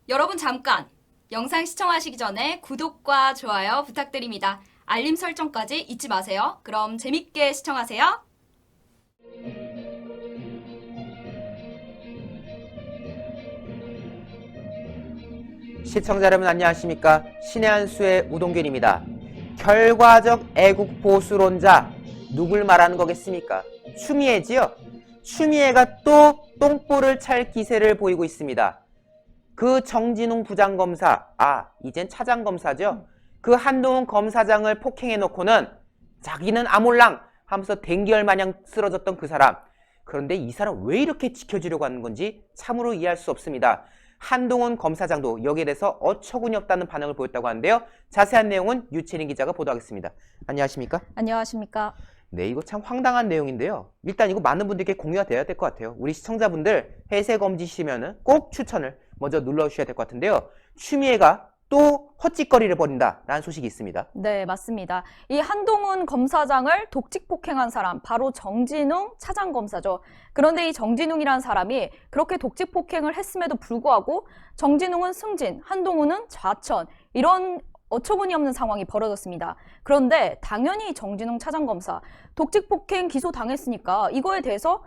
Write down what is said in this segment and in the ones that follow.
여러분 잠깐! 영상 시청하시기 전에 구독과 좋아요 부탁드립니다. 알림 설정까지 잊지 마세요. 그럼 재밌게 시청하세요. 시청자 여러분 안녕하십니까? 신의 한 수의 우동균입니다. 결과적 애국 보수론자 누굴 말하는 거겠습니까? 추미애지요. 추미애가 또 똥볼을 찰 기세를 보이고 있습니다. 그 정진웅 부장검사, 이젠 차장검사죠. 그 한동훈 검사장을 폭행해놓고는 자기는 아몰랑 하면서 댕기열 마냥 쓰러졌던 그 사람. 그런데 이 사람 왜 이렇게 지켜주려고 하는 건지 참으로 이해할 수 없습니다. 한동훈 검사장도 여기에 대해서 어처구니 없다는 반응을 보였다고 하는데요. 자세한 내용은 유채린 기자가 보도하겠습니다. 안녕하십니까? 안녕하십니까? 네, 이거 참 황당한 내용인데요. 일단 이거 많은 분들께 공유가 돼야 될 것 같아요. 우리 시청자분들 해세검지시면은 꼭 추천을 먼저 눌러주셔야 될 것 같은데요. 추미애가 또 헛짓거리를 벌인다라는 소식이 있습니다. 네, 맞습니다. 이 한동훈 검사장을 독직 폭행한 사람, 바로 정진웅 차장검사죠. 그런데 이 정진웅이라는 사람이 그렇게 독직 폭행을 했음에도 불구하고 정진웅은 승진, 한동훈은 좌천, 이런 어처구니 없는 상황이 벌어졌습니다. 그런데 당연히 정진웅 차장검사 독직 폭행 기소 당했으니까 이거에 대해서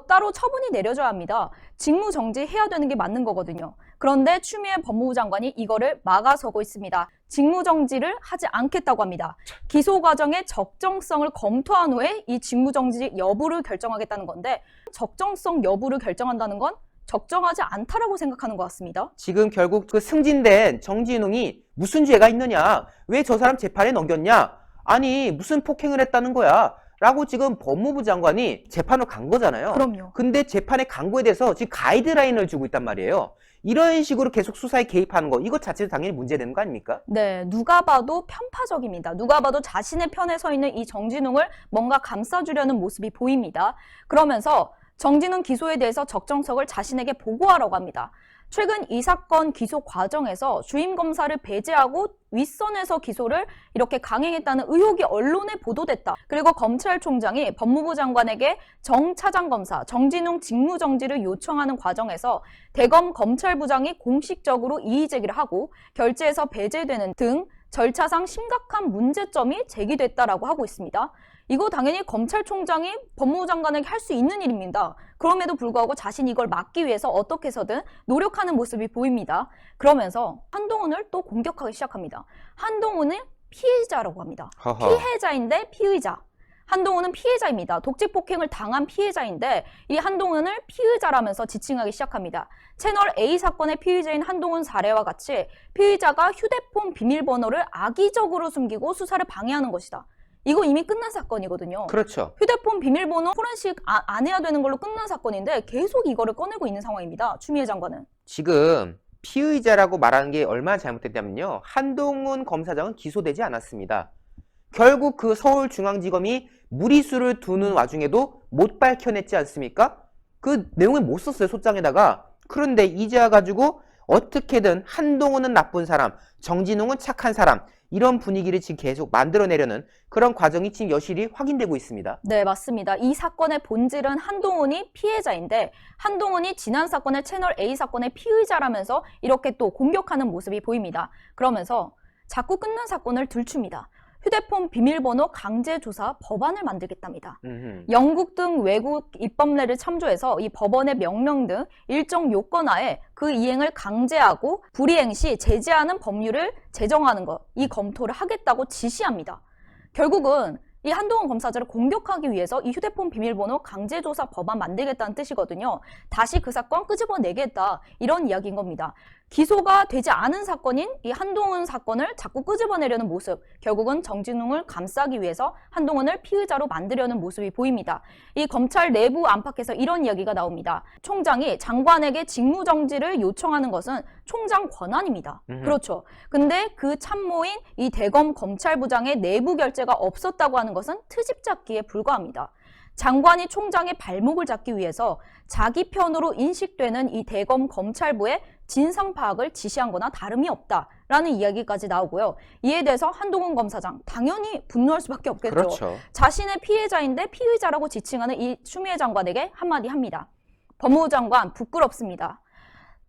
따로 처분이 내려져야 합니다. 직무 정지해야 되는 게 맞는 거거든요. 그런데 추미애 법무부 장관이 이거를 막아서고 있습니다. 직무 정지를 하지 않겠다고 합니다. 기소 과정의 적정성을 검토한 후에 이 직무 정지 여부를 결정하겠다는 건데, 적정성 여부를 결정한다는 건 적정하지 않다라고 생각하는 것 같습니다. 지금 결국 그 승진된 정진웅이 무슨 죄가 있느냐? 왜 저 사람 재판에 넘겼냐? 아니 무슨 폭행을 했다는 거야? 라고 지금 법무부 장관이 재판을 간 거잖아요. 그럼요. 근데 재판에 간 거에 대해서 지금 가이드라인을 주고 있단 말이에요. 이런 식으로 계속 수사에 개입하는 거, 이것 자체도 당연히 문제되는 거 아닙니까? 네, 누가 봐도 편파적입니다. 누가 봐도 자신의 편에 서 있는 이 정진웅을 뭔가 감싸주려는 모습이 보입니다. 그러면서 정진웅 기소에 대해서 적정성을 자신에게 보고하라고 합니다. 최근 이 사건 기소 과정에서 주임 검사를 배제하고 윗선에서 기소를 이렇게 강행했다는 의혹이 언론에 보도됐다. 그리고 검찰총장이 법무부 장관에게 정 차장검사 정진웅 직무정지를 요청하는 과정에서 대검 검찰부장이 공식적으로 이의 제기를 하고 결재에서 배제되는 등 절차상 심각한 문제점이 제기됐다라고 하고 있습니다. 이거 당연히 검찰총장이 법무부 장관에게 할 수 있는 일입니다. 그럼에도 불구하고 자신이 이걸 막기 위해서 어떻게 해서든 노력하는 모습이 보입니다. 그러면서 한동훈을 또 공격하기 시작합니다. 한동훈은 피해자라고 합니다. 허허. 피해자인데 피의자. 한동훈은 피해자입니다. 독직 폭행을 당한 피해자인데 이 한동훈을 피의자라면서 지칭하기 시작합니다. 채널 A 사건의 피의자인 한동훈 사례와 같이 피의자가 휴대폰 비밀번호를 악의적으로 숨기고 수사를 방해하는 것이다. 이거 이미 끝난 사건이거든요. 그렇죠. 휴대폰 비밀번호 포렌식 안 해야 되는 걸로 끝난 사건인데 계속 이거를 꺼내고 있는 상황입니다. 추미애 장관은. 지금 피의자라고 말하는 게 얼마나 잘못됐냐면요. 한동훈 검사장은 기소되지 않았습니다. 결국 그 서울중앙지검이 무리수를 두는 와중에도 못 밝혀냈지 않습니까? 그 내용을 못 썼어요, 소장에다가. 그런데 이제 와가지고 어떻게든 한동훈은 나쁜 사람, 정진웅은 착한 사람, 이런 분위기를 지금 계속 만들어내려는 그런 과정이 지금 여실히 확인되고 있습니다. 네, 맞습니다. 이 사건의 본질은 한동훈이 피해자인데 한동훈이 지난 사건의 채널 A 사건의 피의자라면서 이렇게 또 공격하는 모습이 보입니다. 그러면서 자꾸 끝난 사건을 들춥니다. 휴대폰 비밀번호 강제조사 법안을 만들겠답니다. 영국 등 외국 입법례를 참조해서 이 법원의 명령 등 일정 요건 하에 그 이행을 강제하고 불이행 시 제재하는 법률을 제정하는 것, 이 검토를 하겠다고 지시합니다. 결국은 이 한동훈 검사장을 공격하기 위해서 이 휴대폰 비밀번호 강제조사 법안 만들겠다는 뜻이거든요. 다시 그 사건 끄집어내겠다, 이런 이야기인 겁니다. 기소가 되지 않은 사건인 이 한동훈 사건을 자꾸 끄집어내려는 모습, 결국은 정진웅을 감싸기 위해서 한동훈을 피의자로 만들려는 모습이 보입니다. 이 검찰 내부 안팎에서 이런 이야기가 나옵니다. 총장이 장관에게 직무정지를 요청하는 것은 총장 권한입니다. 그렇죠. 근데 그 참모인 이 대검 검찰부장의 내부 결재가 없었다고 하는 것은 트집 잡기에 불과합니다. 장관이 총장의 발목을 잡기 위해서 자기 편으로 인식되는 이 대검 검찰부의 진상 파악을 지시한 거나 다름이 없다라는 이야기까지 나오고요. 이에 대해서 한동훈 검사장 당연히 분노할 수밖에 없겠죠. 그렇죠. 자신의 피해자인데 피의자라고 지칭하는 이 추미애 장관에게 한마디 합니다. 법무부 장관 부끄럽습니다.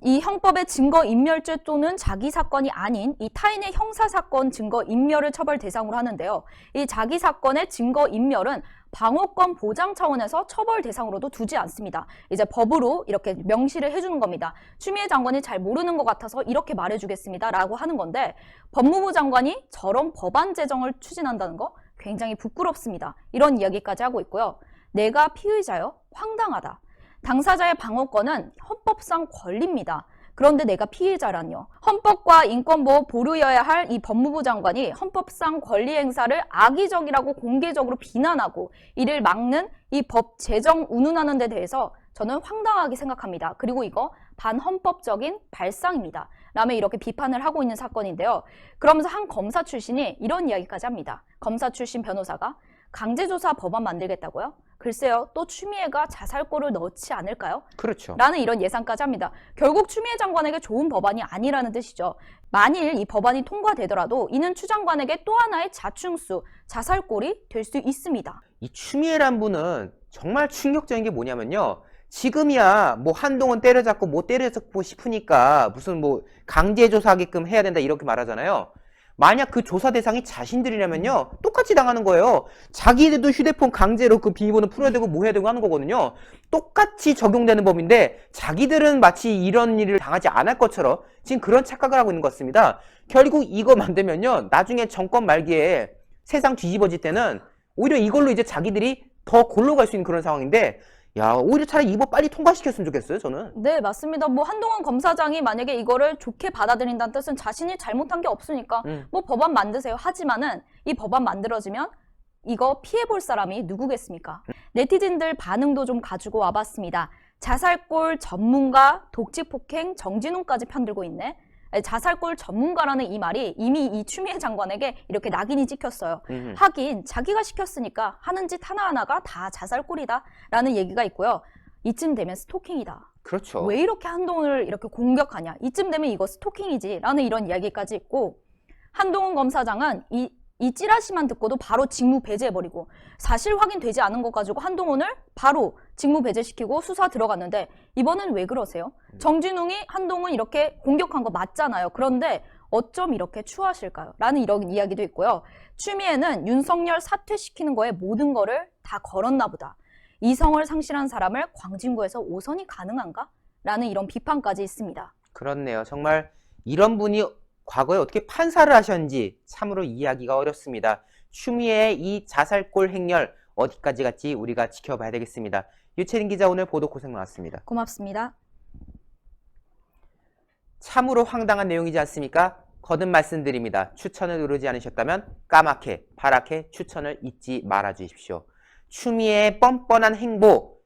이 형법의 증거인멸죄 또는 자기 사건이 아닌 이 타인의 형사사건 증거인멸을 처벌 대상으로 하는데요. 이 자기 사건의 증거인멸은 방어권 보장 차원에서 처벌 대상으로도 두지 않습니다. 이제 법으로 이렇게 명시를 해주는 겁니다. 추미애 장관이 잘 모르는 것 같아서 이렇게 말해주겠습니다 라고 하는 건데, 법무부 장관이 저런 법안 제정을 추진한다는 거 굉장히 부끄럽습니다. 이런 이야기까지 하고 있고요. 내가 피의자요? 황당하다. 당사자의 방어권은 헌법상 권리입니다. 그런데 내가 피해자란요. 헌법과 인권보호 보루여야 할 이 법무부 장관이 헌법상 권리 행사를 악의적이라고 공개적으로 비난하고 이를 막는 이 법 제정 운운하는 데 대해서 저는 황당하게 생각합니다. 그리고 이거 반헌법적인 발상입니다. 라며 이렇게 비판을 하고 있는 사건인데요. 그러면서 한 검사 출신이 이런 이야기까지 합니다. 검사 출신 변호사가 강제조사 법안 만들겠다고요? 글쎄요, 또 추미애가 자살골을 넣지 않을까요? 그렇죠. 라는 이런 예상까지 합니다. 결국 추미애 장관에게 좋은 법안이 아니라는 뜻이죠. 만일 이 법안이 통과되더라도 이는 추 장관에게 또 하나의 자충수, 자살골이 될 수 있습니다. 이 추미애란 분은 정말 충격적인 게 뭐냐면요. 지금이야 뭐 한동훈 때려잡고 뭐 때려잡고 싶으니까 무슨 뭐 강제조사하게끔 해야 된다 이렇게 말하잖아요. 만약 그 조사 대상이 자신들이라면요 똑같이 당하는 거예요. 자기들도 휴대폰 강제로 그 비밀번호 풀어야 되고 뭐 해야 되고 하는 거거든요. 똑같이 적용되는 법인데 자기들은 마치 이런 일을 당하지 않을 것처럼 지금 그런 착각을 하고 있는 것 같습니다. 결국 이거 만들면요 나중에 정권 말기에 세상 뒤집어질 때는 오히려 이걸로 이제 자기들이 더 골로 갈 수 있는 그런 상황인데, 야, 오히려 차라리 이 법 빨리 통과시켰으면 좋겠어요, 저는. 네, 맞습니다. 뭐 한동훈 검사장이 만약에 이거를 좋게 받아들인다는 뜻은 자신이 잘못한 게 없으니까 뭐 법안 만드세요. 하지만은 이 법안 만들어지면 이거 피해볼 사람이 누구겠습니까? 네티즌들 반응도 좀 가지고 와봤습니다. 자살골 전문가, 독직폭행, 정진웅까지 편들고 있네. 자살골 전문가라는 이 말이 이미 이 추미애 장관에게 이렇게 낙인이 찍혔어요. 하긴 자기가 시켰으니까 하는 짓 하나하나가 다 자살골이다 라는 얘기가 있고요. 이쯤 되면 스토킹이다. 그렇죠. 왜 이렇게 한동훈을 이렇게 공격하냐. 이쯤 되면 이거 스토킹이지 라는 이런 이야기까지 있고, 한동훈 검사장은 이 찌라시만 듣고도 바로 직무 배제해버리고 사실 확인되지 않은 것 가지고 한동훈을 바로 직무 배제시키고 수사 들어갔는데, 이번엔 왜 그러세요? 정진웅이 한동훈 이렇게 공격한 거 맞잖아요. 그런데 어쩜 이렇게 추하실까요? 라는 이런 이야기도 있고요. 추미애는 윤석열 사퇴시키는 거에 모든 거를 다 걸었나 보다. 이성을 상실한 사람을 광진구에서 5선이 가능한가? 라는 이런 비판까지 있습니다. 그렇네요. 정말 이런 분이 과거에 어떻게 판사를 하셨는지 참으로 이해하기가 어렵습니다. 추미애의 이 자살골 행렬 어디까지 갈지 우리가 지켜봐야 되겠습니다. 유채린 기자 오늘 보도 고생 많았습니다. 고맙습니다. 참으로 황당한 내용이지 않습니까? 거듭 말씀드립니다. 추천을 누르지 않으셨다면 까맣게 파랗게 추천을 잊지 말아 주십시오. 추미애의 뻔뻔한 행보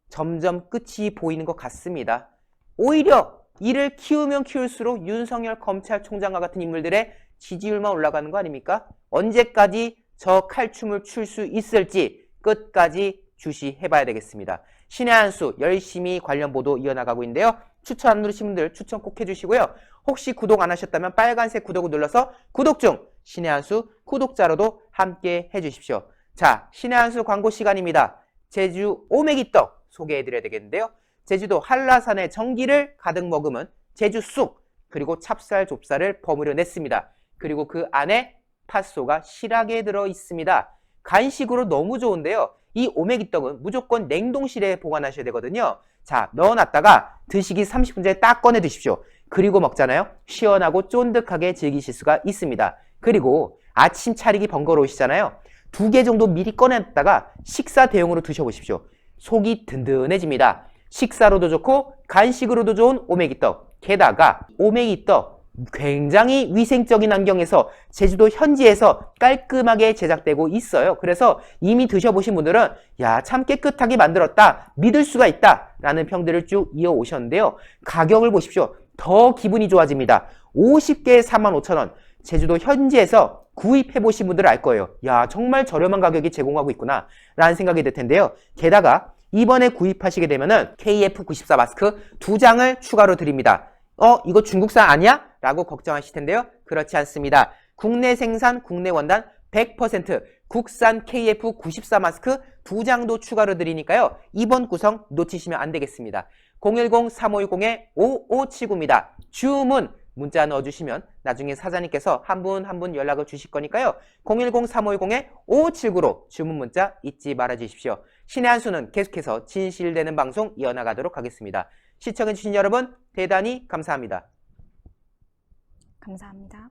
점점 끝이 보이는 것 같습니다. 오히려 이를 키우면 키울수록 윤석열 검찰총장과 같은 인물들의 지지율만 올라가는 거 아닙니까? 언제까지 저 칼춤을 출 수 있을지 끝까지 주시해봐야 되겠습니다. 신의 한 수 열심히 관련 보도 이어나가고 있는데요. 추천 안 누르신 분들 추천 꼭 해주시고요. 혹시 구독 안 하셨다면 빨간색 구독을 눌러서 구독 중 신의 한 수 구독자로도 함께 해주십시오. 자, 신의 한 수 광고 시간입니다. 제주 오메기떡 소개해드려야 되겠는데요. 제주도 한라산의 전기를 가득 머금은 제주 쑥 그리고 찹쌀 좁쌀을 버무려 냈습니다. 그리고 그 안에 팥소가 실하게 들어 있습니다. 간식으로 너무 좋은데요. 이 오메기떡은 무조건 냉동실에 보관하셔야 되거든요. 자, 넣어놨다가 드시기 30분 전에 딱 꺼내 드십시오. 그리고 먹잖아요. 시원하고 쫀득하게 즐기실 수가 있습니다. 그리고 아침 차리기 번거로우시잖아요. 2개 정도 미리 꺼냈다가 식사 대용으로 드셔보십시오. 속이 든든해집니다. 식사로도 좋고 간식으로도 좋은 오메기떡. 게다가 오메기떡 굉장히 위생적인 환경에서 제주도 현지에서 깔끔하게 제작되고 있어요. 그래서 이미 드셔보신 분들은 야, 참 깨끗하게 만들었다, 믿을 수가 있다 라는 평들을 쭉 이어오셨는데요. 가격을 보십시오. 더 기분이 좋아집니다. 50개에 45,000원. 제주도 현지에서 구입해보신 분들은 알 거예요. 야, 정말 저렴한 가격에 제공하고 있구나 라는 생각이 들 텐데요. 게다가 이번에 구입하시게 되면은 KF94 마스크 2장을 추가로 드립니다. 이거 중국산 아니야? 라고 걱정하실 텐데요. 그렇지 않습니다. 국내 생산, 국내 원단 100% 국산 KF94 마스크 2장도 추가로 드리니까요. 이번 구성 놓치시면 안 되겠습니다. 010-3510-5579입니다. 주문 문자 넣어주시면 나중에 사장님께서 한 분 한 분 연락을 주실 거니까요. 010-3510-5579로 주문 문자 잊지 말아 주십시오. 신의 한 수는 계속해서 진실되는 방송 이어나가도록 하겠습니다. 시청해주신 여러분 대단히 감사합니다. 감사합니다.